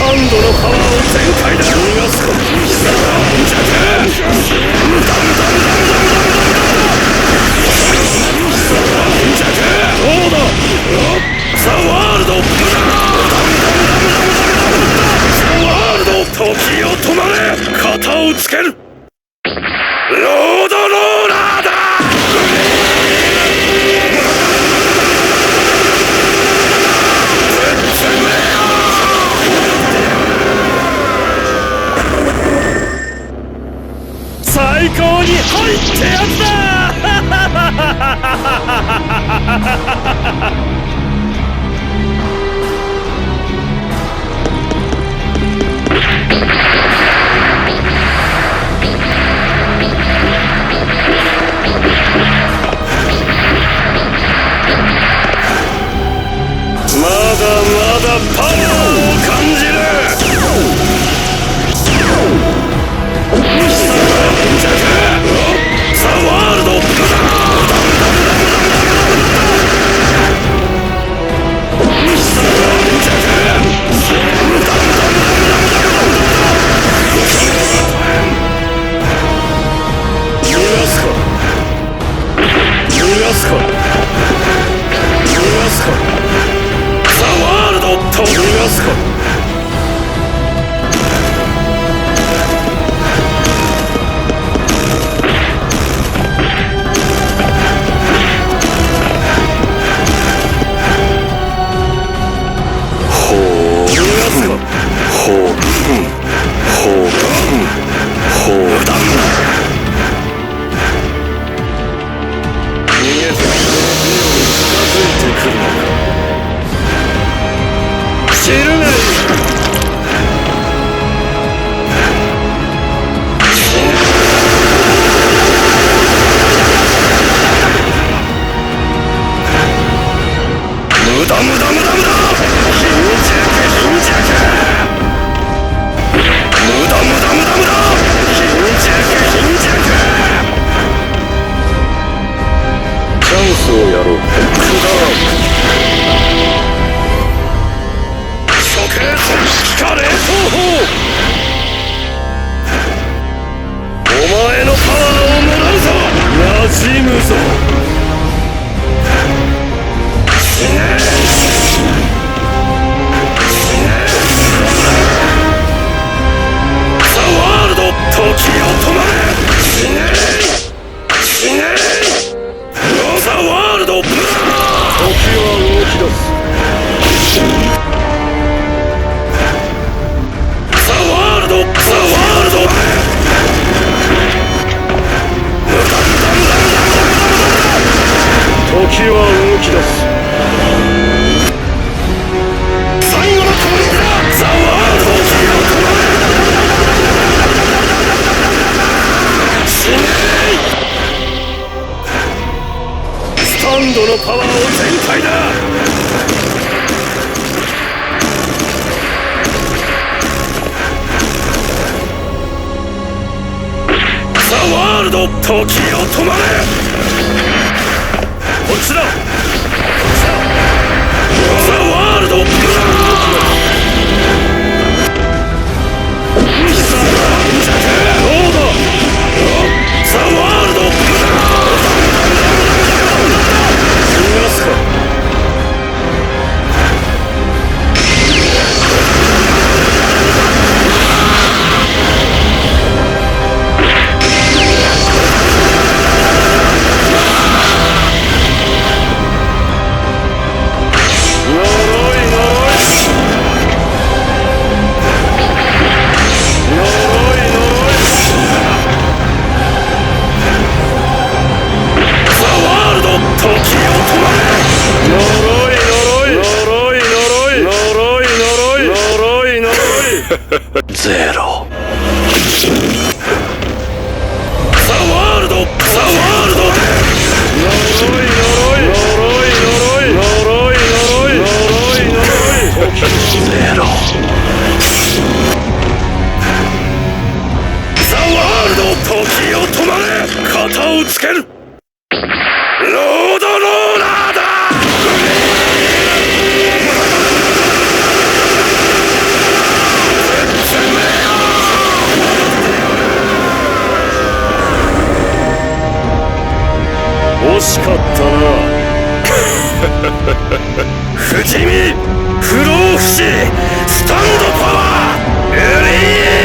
ンドのパワーを全開だ。逃がすか貴様弱どうだザ・ワールドザ・ワールド時を止まれ型をつけるロードローラーだ。最高に入ってやつだ。まだまだパワーを感じる。ザ・ワールドのパワーを全開だ。ザ・ワールド時を止まれ。こっちだ。ザ・ワールドゼロ。ザ・ワールド、ザ・ワールド。ゼロ。ザ・ワールド、時を止まれ。型をつける。ロードローラーだ。ザ・惜しかったな。不死身不老不死スタンドパワーエリー。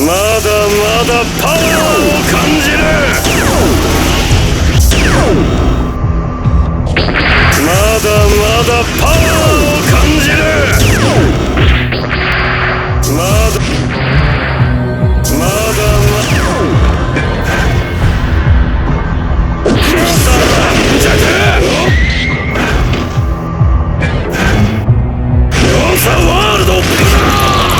まだまだパワーを感じる。まだまだパワーを感じる。まだまだ貴様弱ロサワールドブラー。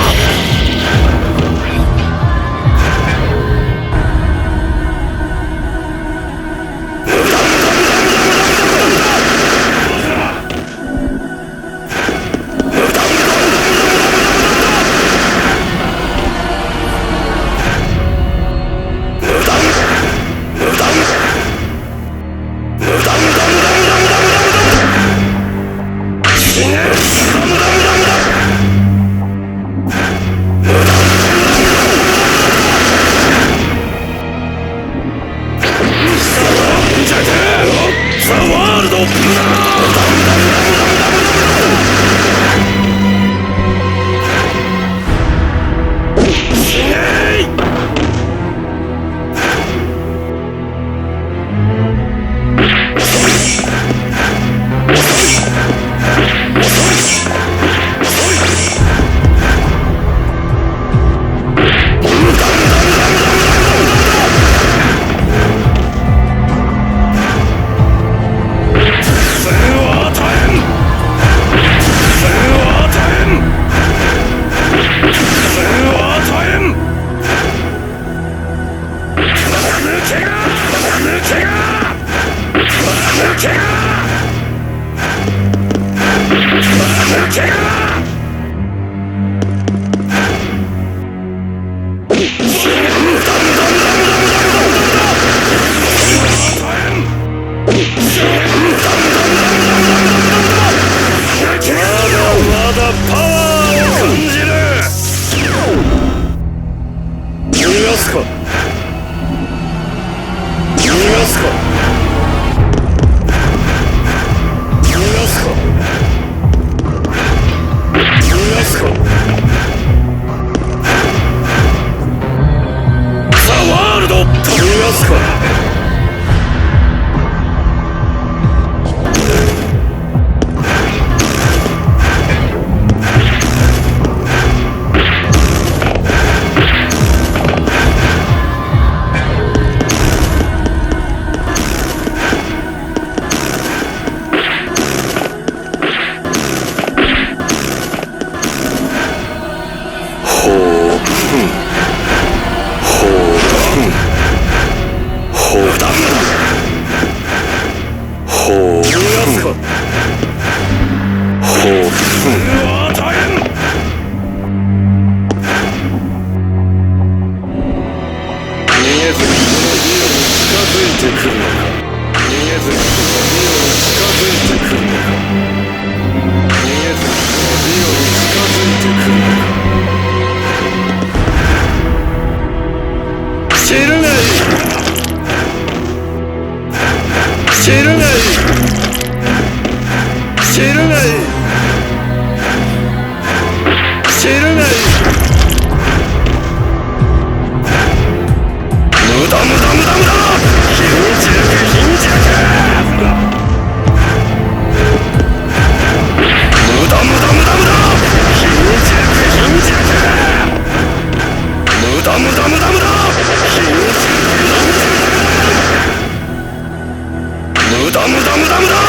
無駄無駄無駄無駄。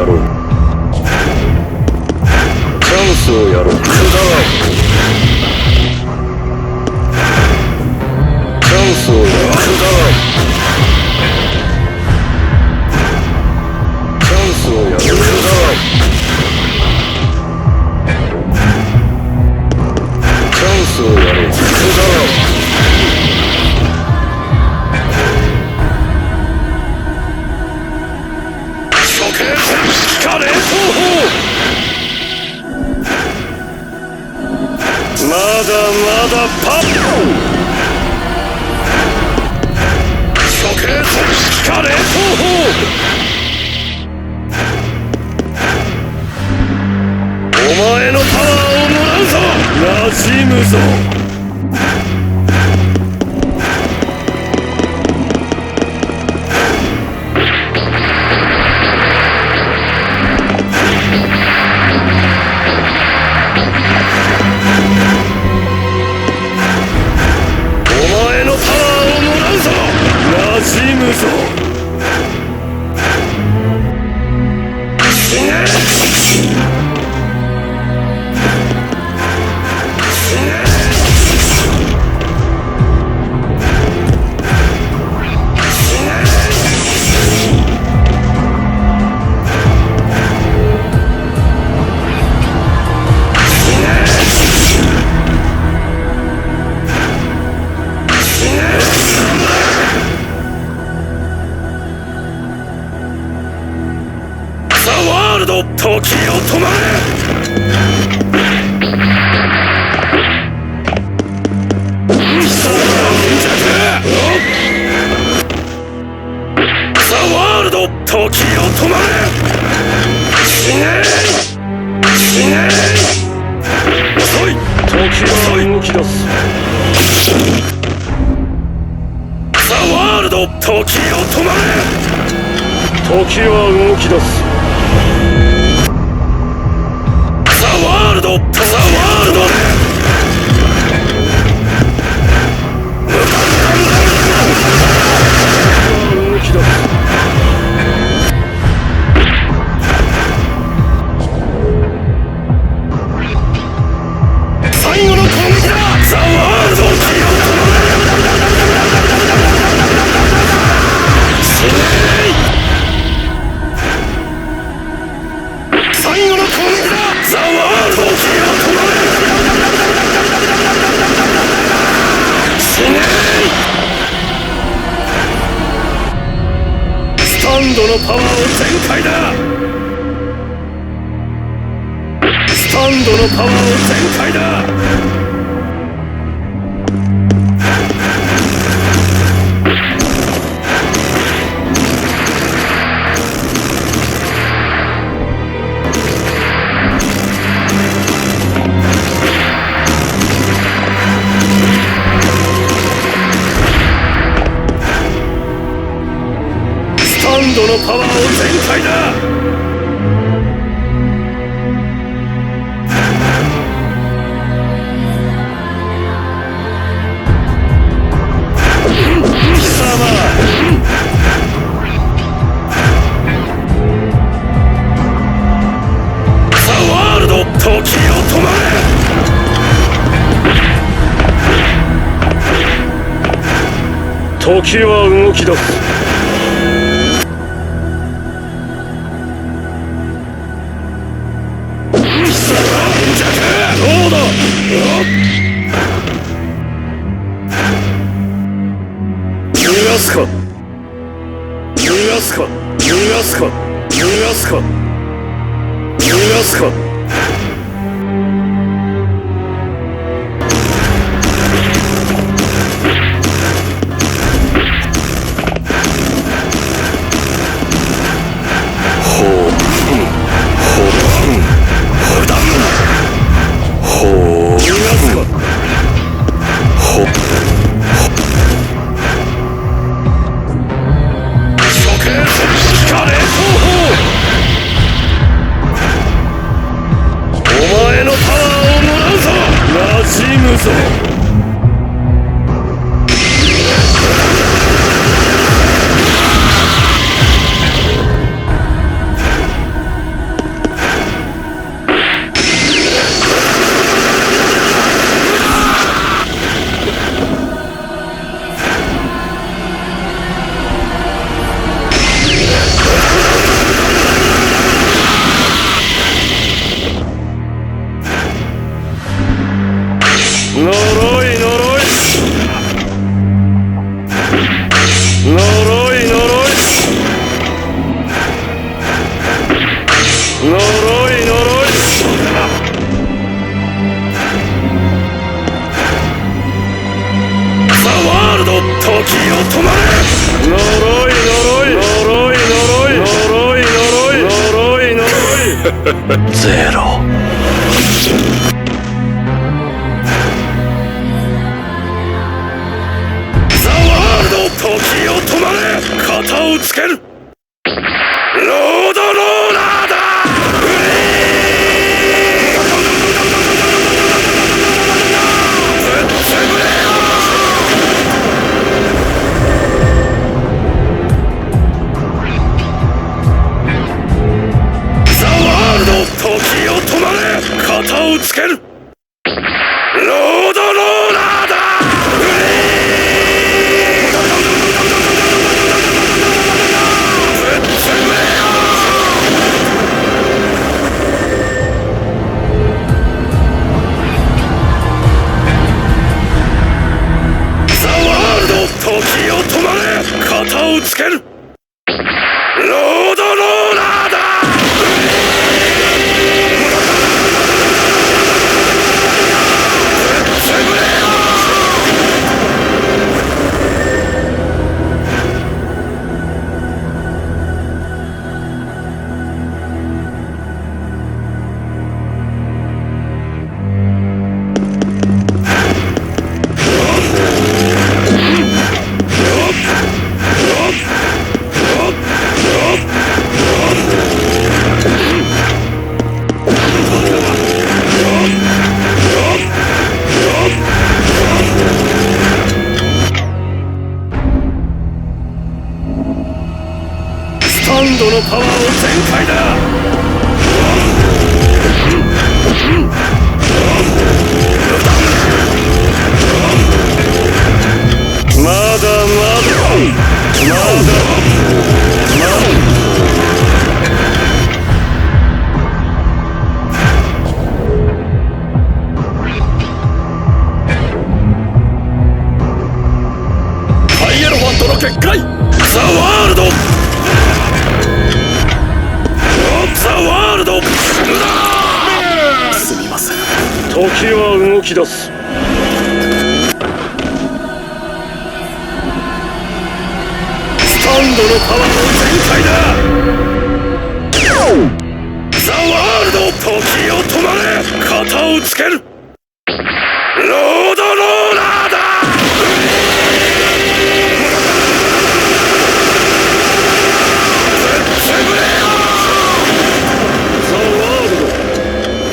やろう。チャンスをやろう。くだらん。チャンスをやろう。くだらん。チャンスをやろう。くだらん。チャンスをやろう。くだらん。処刑カレー方法。まだまだパッ処刑カレー方法。お前のパワーをもらうぞ。馴染むぞ。馴染むぞ。死ね。死ね。死ね。時を止まれ。ザ・ワールド時を止まれ。死ね。死ね。遅い。時は動き出す。ザ・ワールド時を止まれ。時は動き出す。ザ・ワールド。動き出す。最後の攻撃だ。ザ・ワールド。死ねー。最後の攻撃だ。ザ・ワールド。死ねー。スタンドのパワーを全開だ。スタンドのパワーを全開だ。スタンドのパワーを全開だ。貴様。ザ・ワールド時を止まれ。時は動き出す。どうだ。逃がすか。逃がすか。逃がすか。逃がすか。逃がすか。処刑カレー方法。ゼロ。ザ・ワールド、時を止まれ。肩をつける。ロードローラーだ。時を止まれ。肩をつける。ロードローラーだ。ザ・ワールド、時を止まれ。肩をつける。ロードローラーだ。スタンドのパワーを全開だ。まだまだハイエロファントの結界。ザ・ワールド、ザ・ワールド。すみません。時は動き出す。スタンドのパワーを全開だ。ザ・ワールド、時を止まれ。肩をつける。ロードローラーだ。ザ・ワール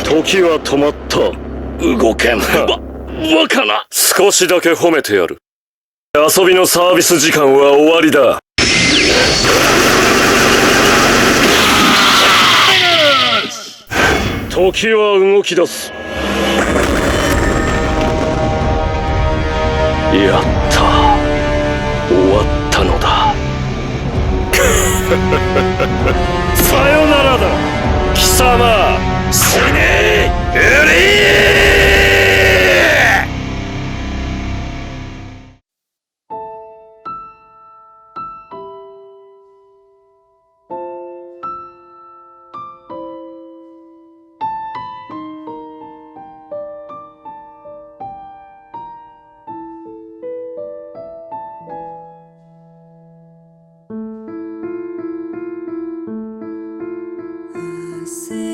ド、時は止まった。動けん。バカな。少しだけ褒めてやる。遊びのサービス時間は終わりだ。時は動き出す。やった。終わったのだ。さよならだ、貴様。死ねー、ウリー。せ